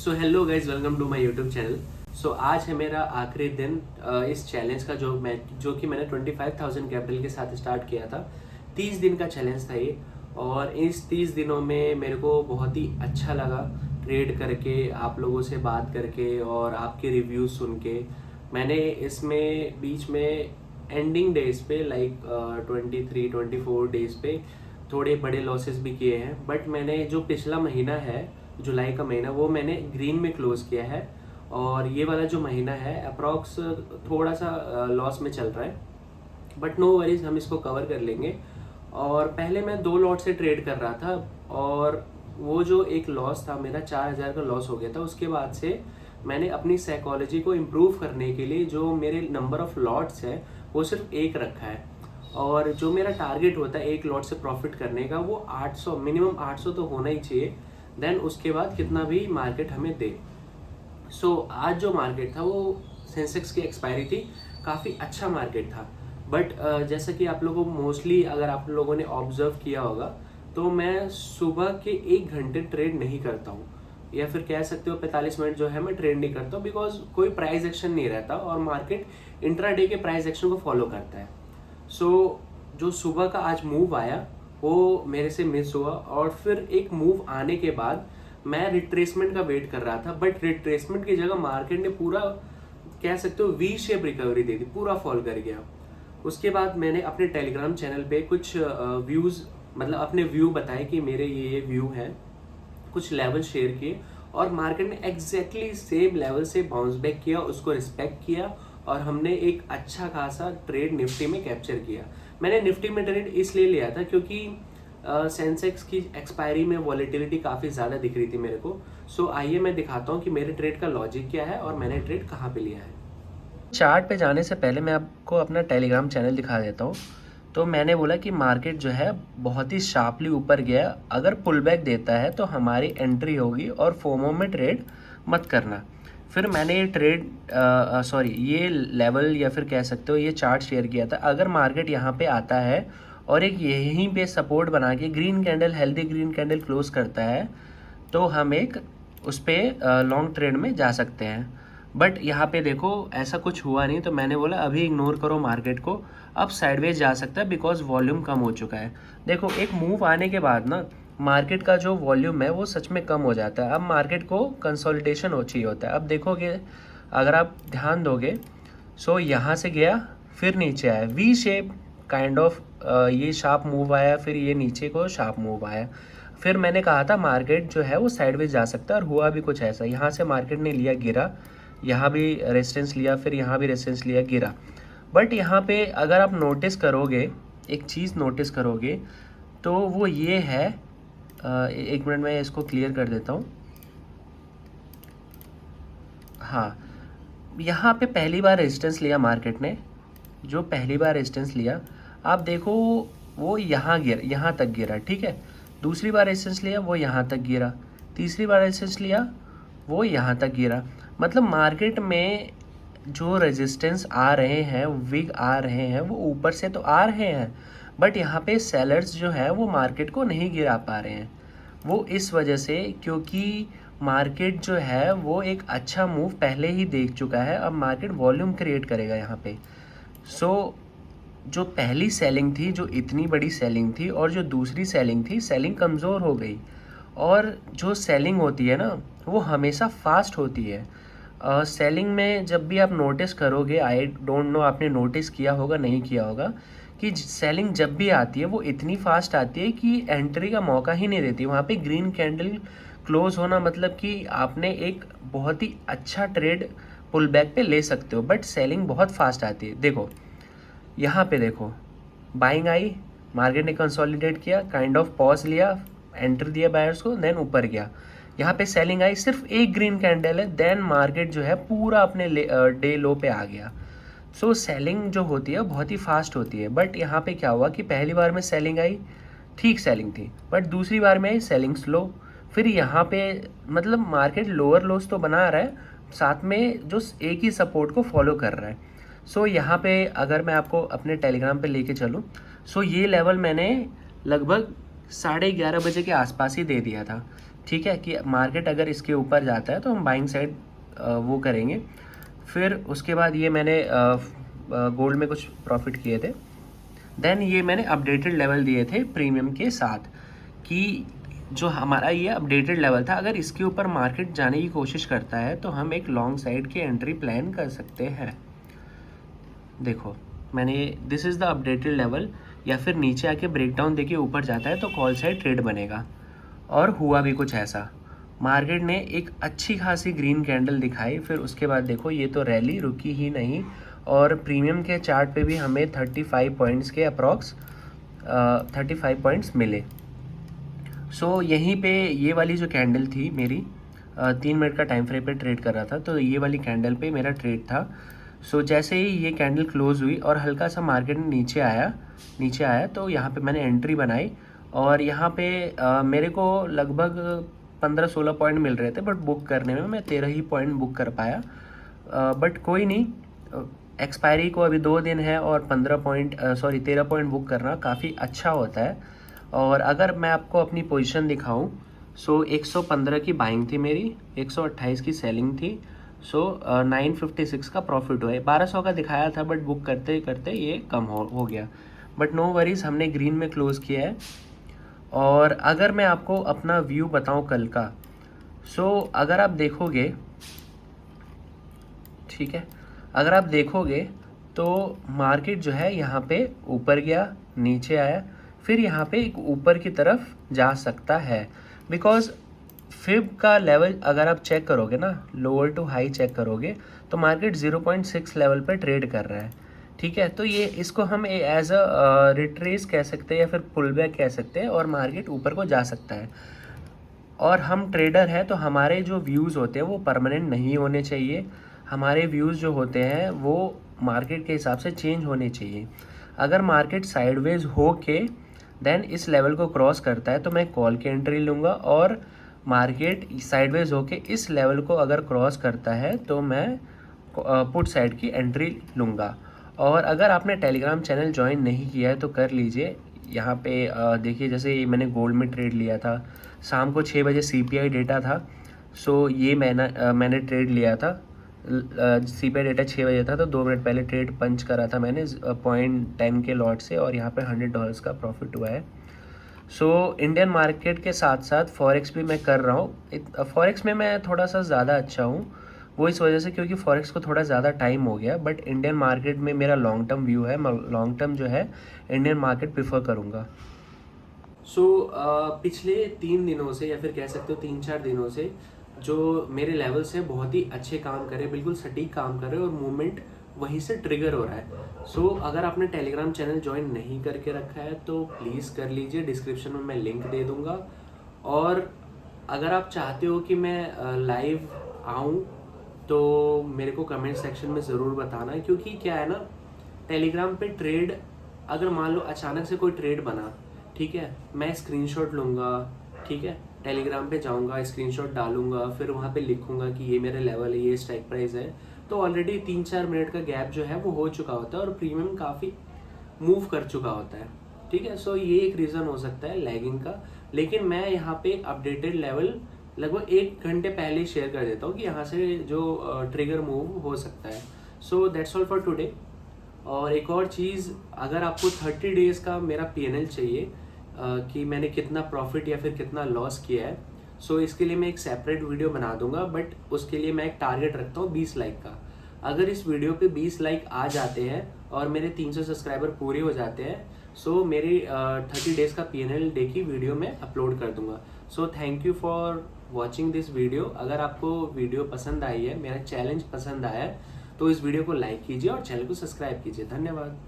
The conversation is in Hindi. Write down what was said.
So hello guys, welcome to my YouTube channel. So आज है मेरा आखिरी दिन इस चैलेंज का जो कि मैंने 25,000 कैपिटल के साथ स्टार्ट किया था। 30 दिन का चैलेंज था ये। और इस 30 दिनों में मेरे को बहुत ही अच्छा लगा ट्रेड करके, आप लोगों से बात करके और आपके रिव्यूज सुन के। मैंने इसमें बीच में एंडिंग डेज पे लाइक 23-24 डेज पे थोड़े बड़े लॉसेस भी किए हैं, बट मैंने जो पिछला महीना है, जुलाई का महीना, वो मैंने ग्रीन में क्लोज किया है। और ये वाला जो महीना है अप्रॉक्स थोड़ा सा लॉस में चल रहा है, बट नो वरीज, हम इसको कवर कर लेंगे। और पहले मैं 2 लॉट से ट्रेड कर रहा था, और वो जो एक लॉस था मेरा 4,000 का लॉस हो गया था। उसके बाद से मैंने अपनी साइकोलॉजी को इम्प्रूव करने के लिए जो मेरे नंबर ऑफ लॉट्स है वो सिर्फ एक रखा है। और जो मेरा टारगेट होता है एक लॉट से प्रॉफिट करने का, वो 800, मिनिमम 800 तो होना ही चाहिए। देन उसके बाद कितना भी मार्केट हमें दे। आज जो मार्केट था वो सेंसेक्स की एक्सपायरी थी, काफ़ी अच्छा मार्केट था। बट जैसा कि आप लोगों को मोस्टली, अगर आप लोगों ने ऑब्जर्व किया होगा, तो मैं सुबह के 1 घंटे ट्रेड नहीं करता हूँ, या फिर कह सकते हो 45 मिनट जो है मैं ट्रेड नहीं करता हूँ, बिकॉज कोई प्राइस एक्शन नहीं रहता और मार्केट इंट्राडे के प्राइस एक्शन को फॉलो करता है। जो सुबह का आज मूव आया वो मेरे से मिस हुआ, और फिर एक मूव आने के बाद मैं रिट्रेसमेंट का वेट कर रहा था, बट रिट्रेसमेंट की जगह मार्केट ने पूरा, कह सकते हो, वी शेप रिकवरी दे दी, पूरा फॉल कर गया। उसके बाद मैंने अपने टेलीग्राम चैनल पे कुछ व्यूज़, मतलब अपने व्यू बताए कि मेरे ये व्यू हैं, कुछ लेवल शेयर किए, और मार्केट ने एग्जैक्टली सेम लेवल से बाउंस बैक किया, उसको रिस्पेक्ट किया, और हमने एक अच्छा खासा ट्रेड निफ्टी में कैप्चर किया। मैंने निफ्टी में ट्रेड इसलिए लिया था क्योंकि सेंसेक्स की एक्सपायरी में वॉलेटिलिटी काफ़ी ज़्यादा दिख रही थी मेरे को। आइए मैं दिखाता हूँ कि मेरे ट्रेड का लॉजिक क्या है और मैंने ट्रेड कहाँ पे लिया है। चार्ट पे जाने से पहले मैं आपको अपना टेलीग्राम चैनल दिखा देता हूँ। तो मैंने बोला कि मार्केट जो है बहुत ही शार्पली ऊपर गया, अगर पुल बैक देता है तो हमारी एंट्री होगी, और फोमो में ट्रेड मत करना। फिर मैंने ये ये लेवल, या फिर कह सकते हो ये चार्ट शेयर किया था। अगर मार्केट यहाँ पे आता है और एक यहीं पे सपोर्ट बना के green candle, healthy green candle close करता है, तो हम एक उस पर लॉन्ग ट्रेड में जा सकते हैं। बट यहाँ पे देखो ऐसा कुछ हुआ नहीं, तो मैंने बोला अभी इग्नोर करो मार्केट को, अब साइडवेज जा सकता है बिकॉज वॉल्यूम कम हो चुका है। देखो एक मूव आने के बाद ना मार्केट का जो वॉल्यूम है वो सच में कम हो जाता है। अब मार्केट को कंसोलिडेशन हो चाहिए होता है। अब देखोगे, अगर आप ध्यान दोगे, यहाँ से गया, फिर नीचे आया, वी शेप काइंड ऑफ, ये शार्प मूव आया, फिर ये नीचे को शार्प मूव आया। फिर मैंने कहा था मार्केट जो है वो साइडवेज जा सकता है, और हुआ भी कुछ ऐसा। यहाँ से मार्केट ने लिया, गिरा, यहाँ भी रेजिस्टेंस लिया, फिर यहाँ भी रेजिस्टेंस लिया, गिरा। बट यहाँ पे अगर आप नोटिस करोगे, एक चीज़ नोटिस करोगे, तो वो ये है, एक मिनट में इसको क्लियर कर देता हूँ। हाँ, यहाँ पे पहली बार रेजिस्टेंस लिया मार्केट ने, जो पहली बार रेजिस्टेंस लिया, आप देखो वो यहाँ तक गिरा, ठीक है। दूसरी बार रेजिस्टेंस लिया, वो यहाँ तक गिरा। तीसरी बार रेजिस्टेंस लिया, वो यहाँ तक गिरा। मतलब मार्केट में जो रेजिस्टेंस आ रहे हैं, विग आ रहे हैं, वो ऊपर से तो आ रहे हैं, बट यहाँ पे सेलर्स जो है वो मार्केट को नहीं गिरा पा रहे हैं। वो इस वजह से, क्योंकि मार्केट जो है वो एक अच्छा मूव पहले ही देख चुका है। अब मार्केट वॉल्यूम क्रिएट करेगा यहाँ पे। जो पहली सेलिंग थी, जो इतनी बड़ी सेलिंग थी, और जो दूसरी सेलिंग थी, सेलिंग कमज़ोर हो गई। और जो सेलिंग होती है ना, वो हमेशा फास्ट होती है। सेलिंग में जब भी आप नोटिस करोगे, आई डोंट नो आपने नोटिस किया होगा नहीं किया होगा, कि सेलिंग जब भी आती है वो इतनी फास्ट आती है कि एंट्री का मौका ही नहीं देती। वहाँ पे ग्रीन कैंडल क्लोज होना मतलब कि आपने एक बहुत ही अच्छा ट्रेड पुल बैक पे ले सकते हो, बट सेलिंग बहुत फास्ट आती है। देखो यहाँ पे देखो, बाइंग आई, मार्केट ने कंसोलिडेट किया, काइंड ऑफ पॉज लिया, एंटर दिया बायर्स को, देन ऊपर गया। यहाँ पे सेलिंग आई, सिर्फ एक ग्रीन कैंडल है, देन मार्केट जो है पूरा अपने डे लो पे आ गया। सेलिंग जो होती है बहुत ही फास्ट होती है। बट यहाँ पे क्या हुआ कि पहली बार में सेलिंग आई, ठीक सेलिंग थी, बट दूसरी बार में आई सेलिंग स्लो। फिर यहाँ पे मतलब मार्केट लोअर लोस तो बना रहा है, साथ में जो एक ही सपोर्ट को फॉलो कर रहा है। यहाँ पे अगर मैं आपको अपने टेलीग्राम पे लेके चलूँ, ये लेवल मैंने लगभग 11:30 बजे के आसपास ही दे दिया था। ठीक है, कि मार्केट अगर इसके ऊपर जाता है तो हम बाइंग साइड वो करेंगे। फिर उसके बाद ये मैंने गोल्ड में कुछ प्रॉफिट किए थे। देन ये मैंने अपडेटेड लेवल दिए थे प्रीमियम के साथ, कि जो हमारा ये अपडेटेड लेवल था, अगर इसके ऊपर मार्केट जाने की कोशिश करता है तो हम एक लॉन्ग साइड की एंट्री प्लान कर सकते हैं। देखो मैंने this is the updated level, या फिर नीचे आके ब्रेकडाउन देके ऊपर जाता है तो कॉल साइड ट्रेड बनेगा। और हुआ भी कुछ ऐसा, मार्केट ने एक अच्छी खासी ग्रीन कैंडल दिखाई, फिर उसके बाद देखो ये तो रैली रुकी ही नहीं, और प्रीमियम के चार्ट पे भी हमें 35 पॉइंट्स के अप्रॉक्स 35 पॉइंट्स मिले। सो यहीं पे ये वाली जो कैंडल थी मेरी 3 मिनट का टाइम फ्रेम पे ट्रेड कर रहा था, तो ये वाली कैंडल पे मेरा ट्रेड था। सो जैसे ही ये कैंडल क्लोज हुई और हल्का सा मार्केट नीचे आया तो यहाँ पे मैंने एंट्री बनाई, और यहाँ पे मेरे को लगभग 15-16 पॉइंट मिल रहे थे, बट बुक करने में मैं 13 ही पॉइंट बुक कर पाया। बट कोई नहीं, एक्सपायरी को अभी 2 दिन है और 13 पॉइंट बुक करना काफ़ी अच्छा होता है। और अगर मैं आपको अपनी पोजीशन दिखाऊं, सो 115 की बाइंग थी मेरी, 128 की सेलिंग थी। सो 956 का प्रॉफिट हुआ है। 1200 का दिखाया था, बट बुक करते करते ये कम हो गया। बट नो वरीज, हमने ग्रीन में क्लोज़ किया है। और अगर मैं आपको अपना व्यू बताऊं कल का, सो अगर आप देखोगे, ठीक है, अगर आप देखोगे तो मार्केट जो है यहाँ पे ऊपर गया, नीचे आया, फिर यहाँ पे एक ऊपर की तरफ जा सकता है। बिकॉज फिब का लेवल अगर आप चेक करोगे ना, लोअर टू हाई चेक करोगे, तो मार्केट 0.6 लेवल पर ट्रेड कर रहा है। ठीक है, तो ये इसको हम एज अ रिट्रेस कह सकते हैं या फिर पुल बैक कह सकते हैं, और मार्केट ऊपर को जा सकता है। और हम ट्रेडर हैं तो हमारे जो व्यूज़ होते हैं वो परमानेंट नहीं होने चाहिए। हमारे व्यूज़ जो होते हैं वो मार्केट के हिसाब से चेंज होने चाहिए। अगर मार्केट साइडवेज हो के देन इस लेवल को क्रॉस करता है तो मैं कॉल की एंट्री लूँगा, और मार्केट साइडवेज होके इस लेवल को अगर क्रॉस करता है तो मैं पुट साइड की एंट्री लूँगा। और अगर आपने टेलीग्राम चैनल ज्वाइन नहीं किया है तो कर लीजिए। यहाँ पे देखिए, जैसे मैंने गोल्ड में ट्रेड लिया था, शाम को 6 बजे CPI डेटा था। सो ये मैंने ट्रेड लिया था, CPI डेटा 6 बजे था, तो 2 मिनट पहले ट्रेड पंच करा था मैंने 0.10 के लॉट से, और यहाँ पे $100 का प्रॉफिट हुआ है। सो इंडियन मार्केट के साथ साथ फॉरेक्स भी मैं कर रहा हूँ। फॉरेक्स में मैं थोड़ा सा ज़्यादा अच्छा हूँ, वो इस वजह से क्योंकि फॉरेक्स को थोड़ा ज़्यादा टाइम हो गया। बट इंडियन मार्केट में मेरा लॉन्ग टर्म व्यू है, मैं लॉन्ग टर्म जो है इंडियन मार्केट प्रीफर करूँगा। सो पिछले 3 दिनों से, या फिर कह सकते हो 3-4 दिनों से, जो मेरे लेवल्स हैं बहुत ही अच्छे काम कर रहे हैं, बिल्कुल सटीक काम कर रहे हैं, और मूवमेंट वहीं से ट्रिगर हो रहा है। सो अगर आपने टेलीग्राम चैनल ज्वाइन नहीं करके रखा है तो प्लीज़ कर लीजिए, डिस्क्रिप्शन में मैं लिंक दे दूँगा। और अगर आप चाहते हो कि मैं लाइव आऊँ तो मेरे को कमेंट सेक्शन में ज़रूर बताना, क्योंकि क्या है ना, टेलीग्राम पे ट्रेड, अगर मान लो अचानक से कोई ट्रेड बना, ठीक है, मैं स्क्रीनशॉट लूँगा, ठीक है, टेलीग्राम पे जाऊँगा, स्क्रीनशॉट डालूंगा, फिर वहाँ पे लिखूँगा कि ये मेरा लेवल है, ये स्ट्राइक प्राइस है, तो ऑलरेडी 3-4 मिनट का गैप जो है वो हो चुका होता है और प्रीमियम काफ़ी मूव कर चुका होता है। ठीक है, सो ये एक रीज़न हो सकता है लैगिंग का। लेकिन मैं यहाँ पे अपडेटेड लेवल लगभग 1 घंटे पहले शेयर कर देता हूँ कि यहाँ से जो ट्रिगर मूव हो सकता है। So that's all for today. और एक और चीज़, अगर आपको 30 डेज़ का मेरा PNL चाहिए कि मैंने कितना प्रॉफिट या फिर कितना लॉस किया है, सो इसके लिए मैं एक सेपरेट वीडियो बना दूंगा। बट उसके लिए मैं एक टारगेट रखता हूँ 20 लाइक का। अगर इस वीडियो पे 20 लाइक आ जाते हैं और मेरे 300 सब्सक्राइबर पूरे हो जाते हैं, सो मेरी 30 डेज़ का PNL डे की वीडियो मैं अपलोड कर दूंगा। So thank you for watching this video. अगर आपको वीडियो पसंद आई है, मेरा चैलेंज पसंद आया है, तो इस वीडियो को लाइक कीजिए और चैनल को सब्सक्राइब कीजिए। धन्यवाद।